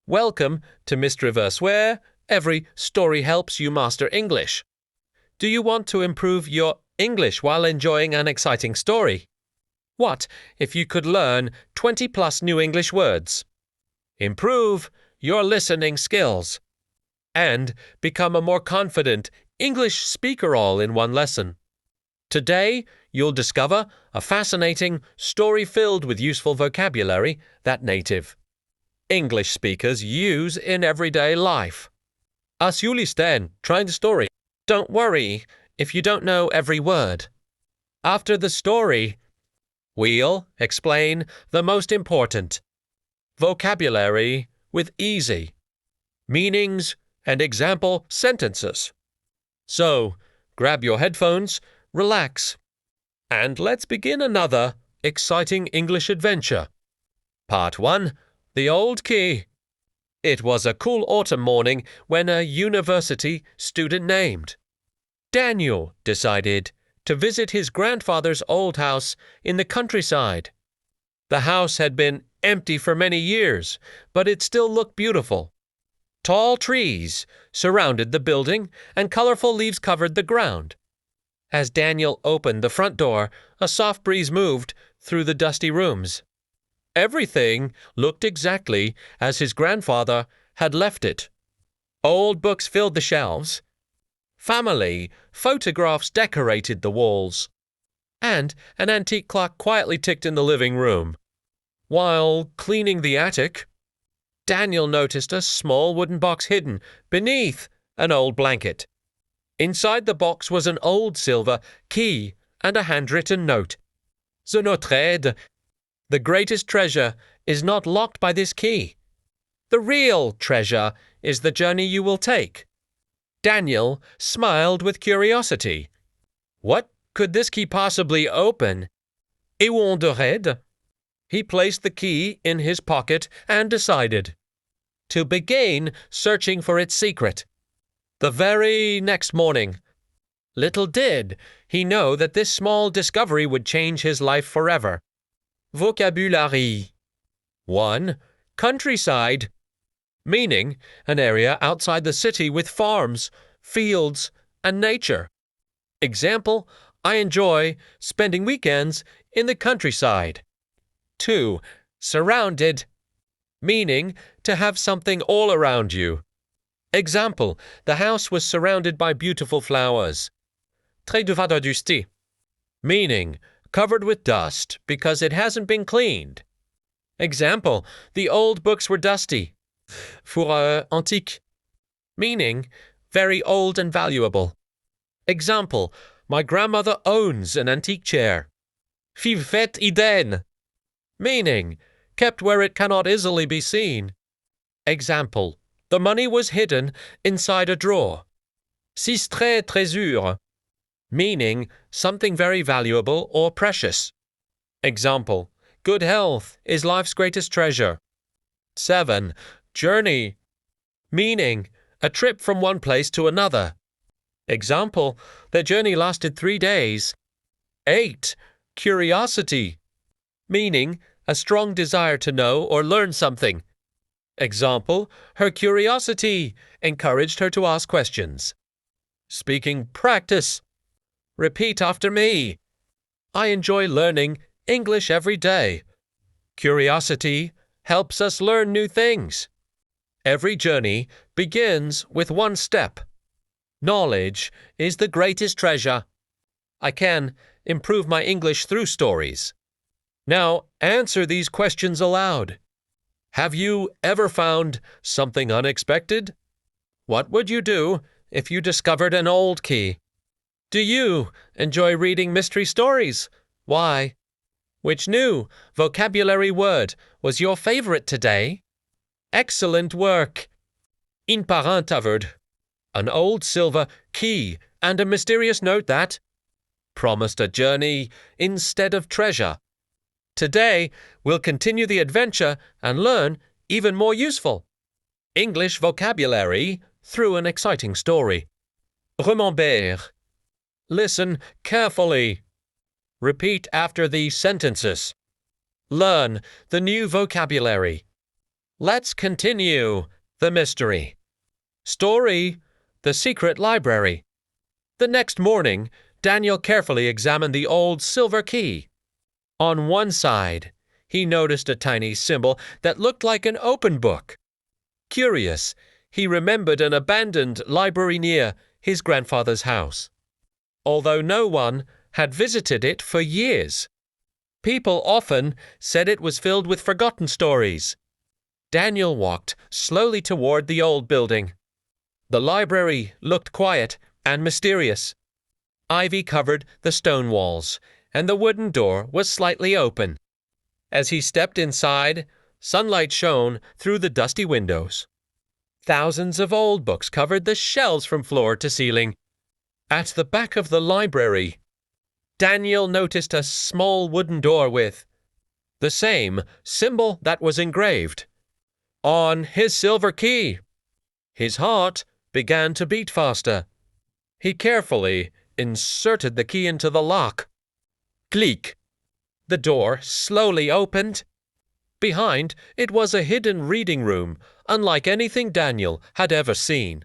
Welcome to MysteryVerse, where every story helps you master English. Do you want to improve your English while enjoying an exciting story? What if you could learn 20+ new English words, improve your listening skills, and become a more confident English speaker all in one lesson? Today, you'll discover a fascinating story filled with useful vocabulary that native English speakers use in everyday life. As jullie staan, trying the story. Don't worry if you don't know every word. After the story, we'll explain the most important vocabulary with easy meanings and example sentences. So, grab your headphones, relax, and let's begin another exciting English adventure. Part 1. The Old Key. It was a cool autumn morning when a university student named Daniel decided to visit his grandfather's old house in the countryside. The house had been empty for many years, but it still looked beautiful. Tall trees surrounded the building, and colorful leaves covered the ground. As Daniel opened the front door, a soft breeze moved through the dusty rooms. Everything looked exactly as his grandfather had left it. Old books filled the shelves. Family photographs decorated the walls. And an antique clock quietly ticked in the living room. While cleaning the attic, Daniel noticed a small wooden box hidden beneath an old blanket. Inside the box was an old silver key and a handwritten note. "Je notre aide. The greatest treasure is not locked by this key. The real treasure is the journey you will take." Daniel smiled with curiosity. What could this key possibly open? Et où on devrait? He placed the key in his pocket and decided to begin searching for its secret. The very next morning, little did he know that this small discovery would change his life forever. Vocabulary. 1. Countryside. Meaning an area outside the city with farms, fields, and nature. Example, I enjoy spending weekends in the countryside. 2. Surrounded. Meaning to have something all around you. Example, the house was surrounded by beautiful flowers. Très de vadadusté. Meaning covered with dust because it hasn't been cleaned. Example, the old books were dusty. Fourrure antique. Meaning very old and valuable. Example, my grandmother owns an antique chair. Fivette idén. Meaning kept where it cannot easily be seen. Example, the money was hidden inside a drawer. Sistre trésure. Meaning something very valuable or precious. Example, good health is life's greatest treasure. 7. Journey. Meaning a trip from one place to another. Example, their journey lasted 3 days. 8. Curiosity. Meaning a strong desire to know or learn something. Example, her curiosity encouraged her to ask questions. Speaking practice. Repeat after me. I enjoy learning English every day. Curiosity helps us learn new things. Every journey begins with one step. Knowledge is the greatest treasure. I can improve my English through stories. Now answer these questions aloud. Have you ever found something unexpected? What would you do if you discovered an old key? Do you enjoy reading mystery stories? Why? Which new vocabulary word was your favorite today? Excellent work! Een parentaverd. An old silver key and a mysterious note that promised a journey instead of treasure. Today, we'll continue the adventure and learn even more useful English vocabulary through an exciting story. Remember. Listen carefully. Repeat after these sentences. Learn the new vocabulary. Let's continue the mystery. Story: The Secret Library. The next morning, Daniel carefully examined the old silver key. On one side, he noticed a tiny symbol that looked like an open book. Curious, he remembered an abandoned library near his grandfather's house, although no one had visited it for years. People often said it was filled with forgotten stories. Daniel walked slowly toward the old building. The library looked quiet and mysterious. Ivy covered the stone walls, and the wooden door was slightly open. As he stepped inside, sunlight shone through the dusty windows. Thousands of old books covered the shelves from floor to ceiling. At the back of the library, Daniel noticed a small wooden door with the same symbol that was engraved on his silver key. His heart began to beat faster. He carefully inserted the key into the lock. Click! The door slowly opened. Behind it was a hidden reading room, unlike anything Daniel had ever seen.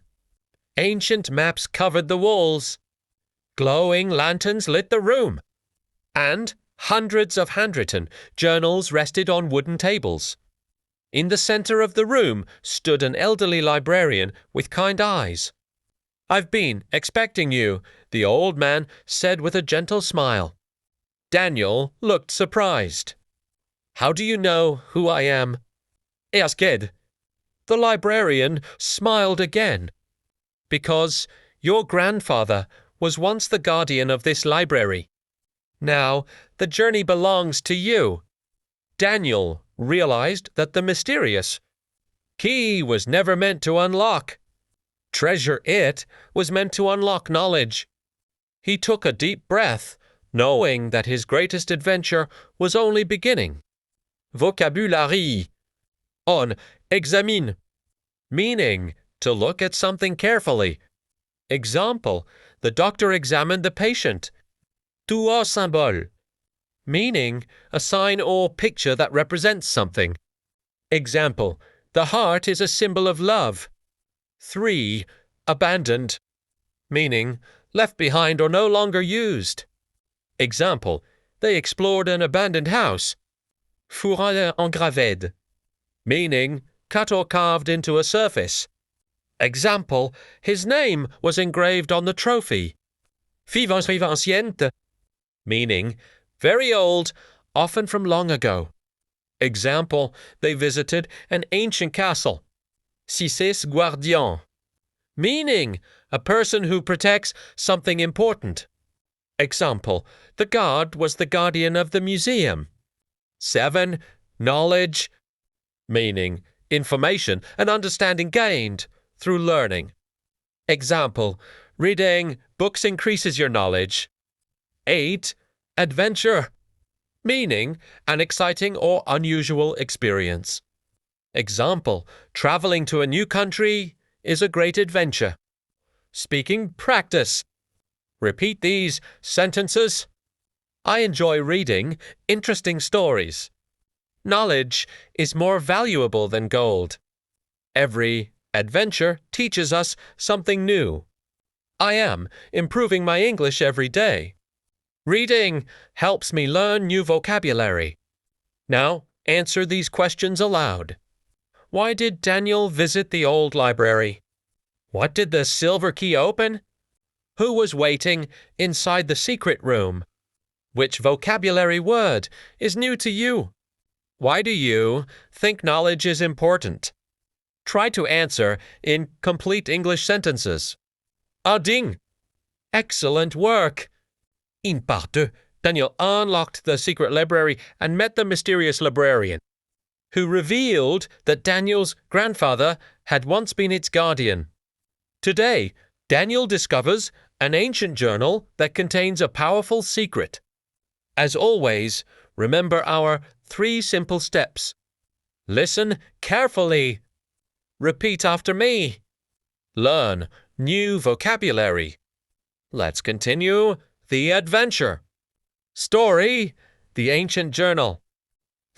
Ancient maps covered the walls. Glowing lanterns lit the room, and hundreds of handwritten journals rested on wooden tables. In the center of the room stood an elderly librarian with kind eyes. "I've been expecting you," the old man said with a gentle smile. Daniel looked surprised. "How do you know who I am?" "Asked." The librarian smiled again. "Because your grandfather was once the guardian of this library. Now the journey belongs to you." Daniel realized that the mysterious key was never meant to unlock. Treasure it was meant to unlock knowledge. He took a deep breath, knowing that his greatest adventure was only beginning. Vocabulary. On examine. Meaning to look at something carefully. Example: the doctor examined the patient. Tout symbole. Meaning a sign or picture that represents something. Example: the heart is a symbol of love. 3. Abandoned. Meaning left behind or no longer used. Example: they explored an abandoned house. Fourrure engravée. Meaning cut or carved into a surface. Example: his name was engraved on the trophy. Vivant ancienne. Meaning very old, often from long ago. Example: they visited an ancient castle. Sisses guardian. Meaning a person who protects something important. Example: the guard was the guardian of the museum. 7. Knowledge. Meaning information and understanding gained through learning. Example: reading books increases your knowledge. 8. Adventure. Meaning an exciting or unusual experience. Example: traveling to a new country is a great adventure. Speaking practice. Repeat these sentences. I enjoy reading interesting stories. Knowledge is more valuable than gold. Every adventure teaches us something new. I am improving my English every day. Reading helps me learn new vocabulary. Now, answer these questions aloud. Why did Daniel visit the old library? What did the silver key open? Who was waiting inside the secret room? Which vocabulary word is new to you? Why do you think knowledge is important? Try to answer in complete English sentences. Ding! Excellent work! In part 2, Daniel unlocked the secret library and met the mysterious librarian, who revealed that Daniel's grandfather had once been its guardian. Today, Daniel discovers an ancient journal that contains a powerful secret. As always, remember our 3 simple steps. Listen carefully. Repeat after me. Learn new vocabulary. Let's continue the adventure. Story: the ancient journal.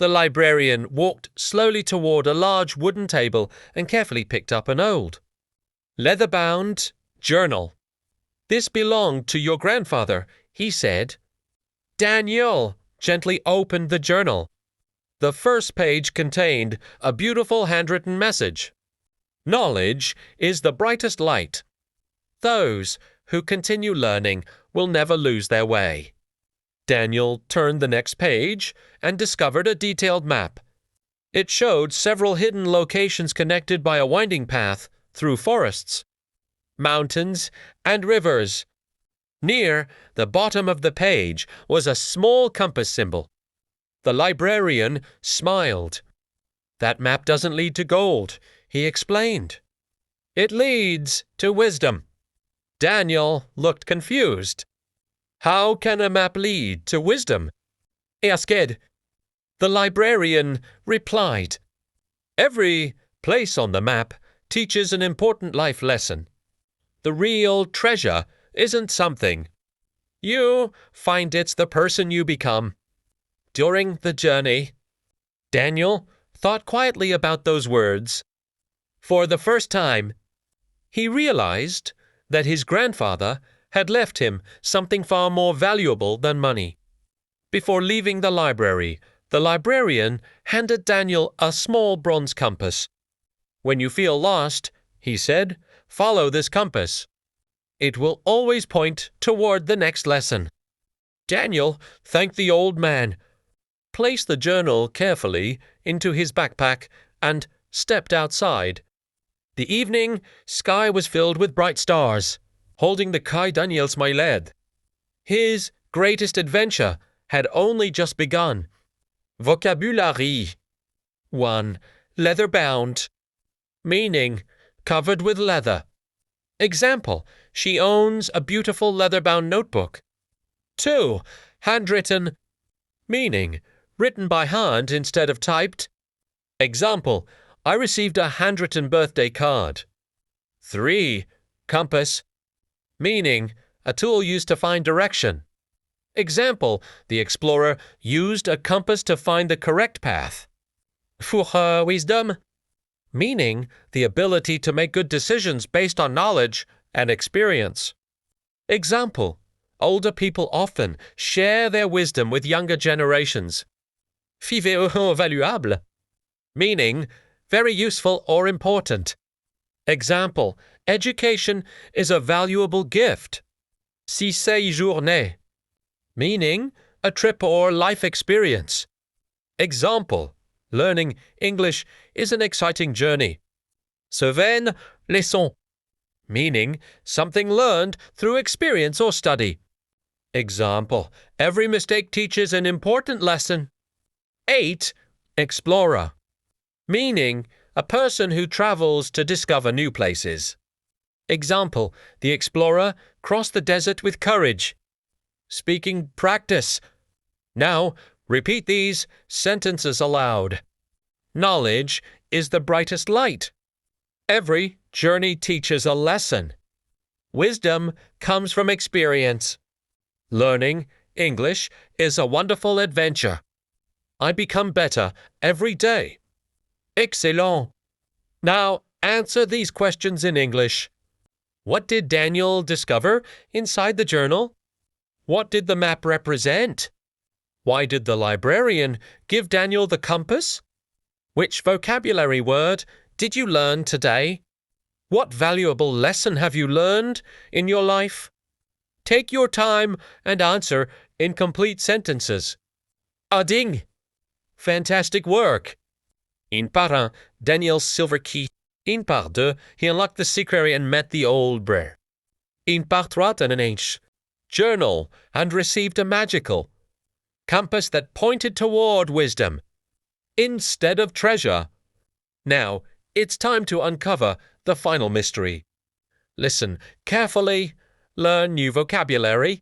The librarian walked slowly toward a large wooden table and carefully picked up an old, leather-bound journal. "This belonged to your grandfather," he said. Daniel gently opened the journal. The first page contained a beautiful handwritten message. "Knowledge is the brightest light. Those who continue learning will never lose their way." Daniel turned the next page and discovered a detailed map. It showed several hidden locations connected by a winding path through forests, mountains, and rivers. Near the bottom of the page was a small compass symbol. The librarian smiled. "That map doesn't lead to gold," he explained. "It leads to wisdom." Daniel looked confused. "How can a map lead to wisdom?" he asked. The librarian replied, "Every place on the map teaches an important life lesson. The real treasure isn't something you find, it's the person you become during the journey." Daniel thought quietly about those words. For the first time, he realized that his grandfather had left him something far more valuable than money. Before leaving the library, the librarian handed Daniel a small bronze compass. "When you feel lost," he said, "follow this compass. It will always point toward the next lesson." Daniel thanked the old man, placed the journal carefully into his backpack, and stepped outside. The evening sky was filled with bright stars, holding the Kai Daniel smiled. His greatest adventure had only just begun. Vocabulary. 1. Leather-bound. Meaning, covered with leather. Example, she owns a beautiful leather-bound notebook. 2. Handwritten. Meaning, written by hand instead of typed. Example, I received a handwritten birthday card. 3. Compass. Meaning, a tool used to find direction. Example, the explorer used a compass to find the correct path. 4. Wisdom. Meaning, the ability to make good decisions based on knowledge and experience. Example, older people often share their wisdom with younger generations. 5. Valuable. Meaning, very useful or important. Example, education is a valuable gift. 6 journées. Meaning, a trip or life experience. Example, learning English is an exciting journey. 7 leçons. Meaning, something learned through experience or study. Example, every mistake teaches an important lesson. 8 explorer. Meaning, a person who travels to discover new places. Example, the explorer crossed the desert with courage. Speaking practice. Now, repeat these sentences aloud. Knowledge is the brightest light. Every journey teaches a lesson. Wisdom comes from experience. Learning English is a wonderful adventure. I become better every day. Excellent. Now, answer these questions in English. What did Daniel discover inside the journal? What did the map represent? Why did the librarian give Daniel the compass? Which vocabulary word did you learn today? What valuable lesson have you learned in your life? Take your time and answer in complete sentences. Ding! Fantastic work! In part 1, Daniel's silver key. In part 2, he unlocked the secret and met the old bear. In part 3, H, journal and received a magical compass that pointed toward wisdom instead of treasure. Now, it's time to uncover the final mystery. Listen carefully, learn new vocabulary,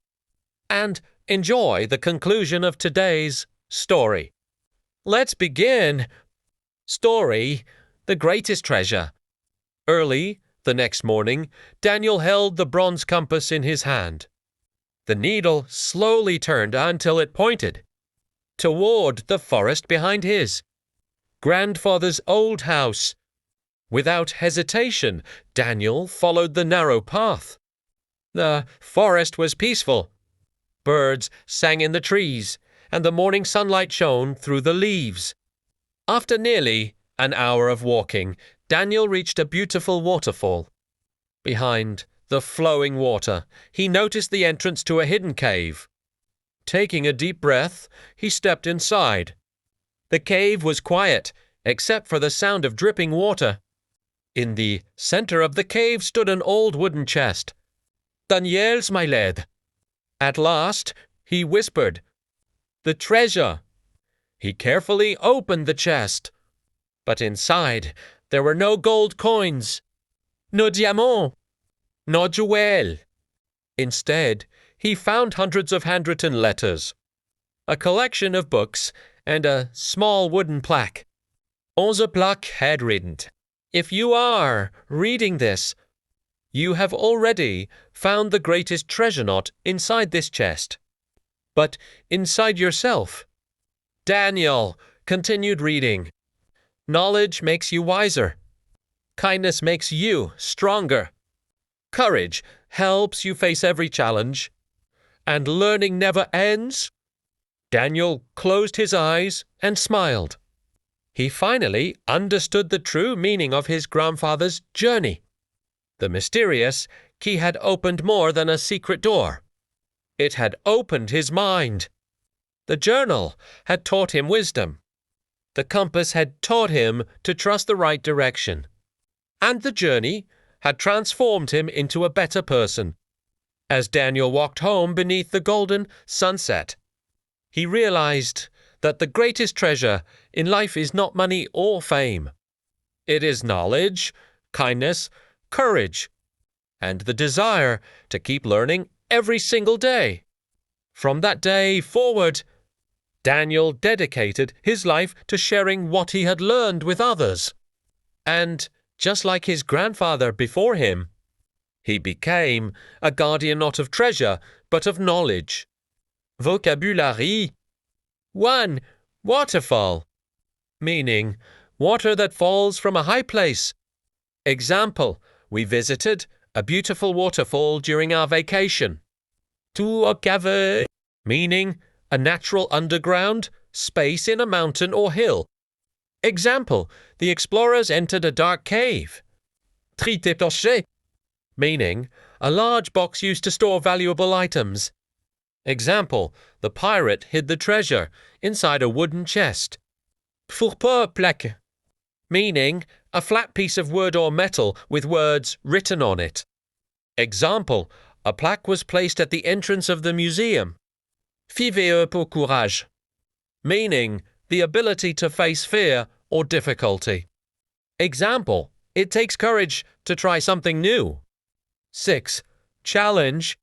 and enjoy the conclusion of today's story. Let's begin. Story, The Greatest Treasure. Early the next morning, Daniel held the bronze compass in his hand. The needle slowly turned until it pointed toward the forest behind his grandfather's old house. Without hesitation, Daniel followed the narrow path. The forest was peaceful. Birds sang in the trees, and the morning sunlight shone through the leaves. After nearly an hour of walking, Daniel reached a beautiful waterfall. Behind the flowing water, he noticed the entrance to a hidden cave. Taking a deep breath, he stepped inside. The cave was quiet, except for the sound of dripping water. In the center of the cave stood an old wooden chest. "Daniel's, my lad." At last, he whispered, "The treasure." He carefully opened the chest. But inside, there were no gold coins, no diamants, no jewel. Instead, he found hundreds of handwritten letters, a collection of books, and a small wooden plaque. On the plaque had written, "If you are reading this, you have already found the greatest treasure not inside this chest, but inside yourself." Daniel continued reading. Knowledge makes you wiser. Kindness makes you stronger. Courage helps you face every challenge. And learning never ends. Daniel closed his eyes and smiled. He finally understood the true meaning of his grandfather's journey. The mysterious key had opened more than a secret door. It had opened his mind. The journal had taught him wisdom. The compass had taught him to trust the right direction. And the journey had transformed him into a better person. As Daniel walked home beneath the golden sunset, he realized that the greatest treasure in life is not money or fame. It is knowledge, kindness, courage, and the desire to keep learning every single day. From that day forward, Daniel dedicated his life to sharing what he had learned with others. And just like his grandfather before him, he became a guardian not of treasure, but of knowledge. Vocabulary. 1. Waterfall. Meaning, water that falls from a high place. Example, we visited a beautiful waterfall during our vacation. 2. A cave. Meaning, a natural underground space in a mountain or hill. Example, the explorers entered a dark cave. 3. Détaché. Meaning, a large box used to store valuable items. Example, the pirate hid the treasure inside a wooden chest. Fourpeau plaque. Meaning, a flat piece of wood or metal with words written on it. Example, a plaque was placed at the entrance of the museum. Fiveilleux pour courage. Meaning, the ability to face fear or difficulty. Example, it takes courage to try something new. 6. Challenge.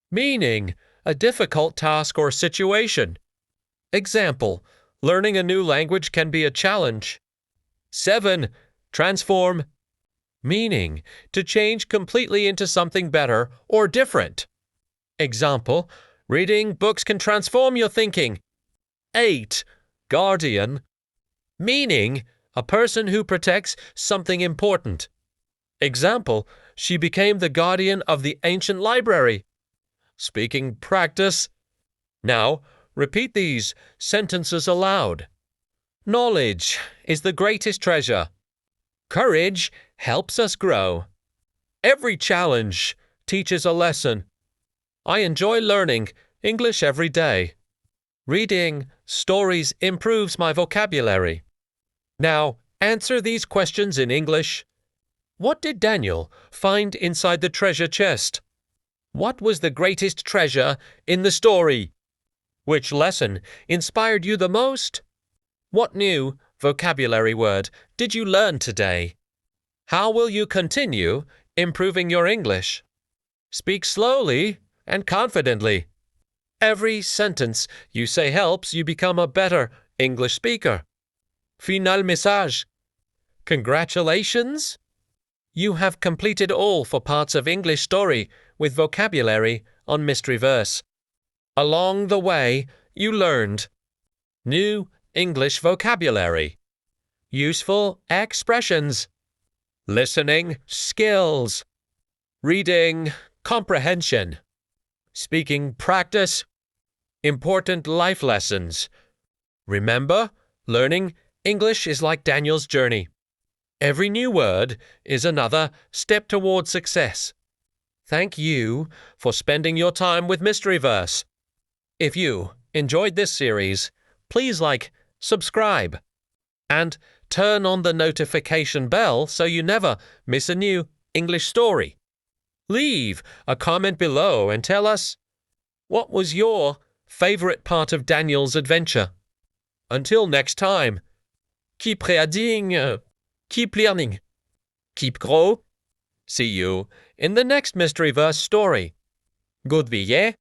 Meaning, a difficult task or situation. Example, learning a new language can be a challenge. 7. Transform. Meaning, to change completely into something better or different. Example, reading books can transform your thinking. 8. Guardian. Meaning, a person who protects something important. Example, she became the guardian of the ancient library. Speaking practice. Now, repeat these sentences aloud. Knowledge is the greatest treasure. Courage helps us grow. Every challenge teaches a lesson. I enjoy learning English every day. Reading stories improves my vocabulary. Now, answer these questions in English. What did Daniel find inside the treasure chest? What was the greatest treasure in the story? Which lesson inspired you the most? What new vocabulary word did you learn today? How will you continue improving your English? Speak slowly and confidently. Every sentence you say helps you become a better English speaker. Final message. Congratulations! You have completed all 4 parts of English story with vocabulary on MysteryVerse. Along the way, you learned new English vocabulary, useful expressions, listening skills, reading comprehension, speaking practice, important life lessons. Remember, learning English is like Daniel's journey. Every new word is another step toward success. Thank you for spending your time with MysteryVerse. If you enjoyed this series, please subscribe, and turn on the notification bell so you never miss a new English story. Leave a comment below and tell us, what was your favorite part of Daniel's adventure? Until next time, keep reading, keep learning, keep grow. See you in the next MysteryVerse story. Good vie.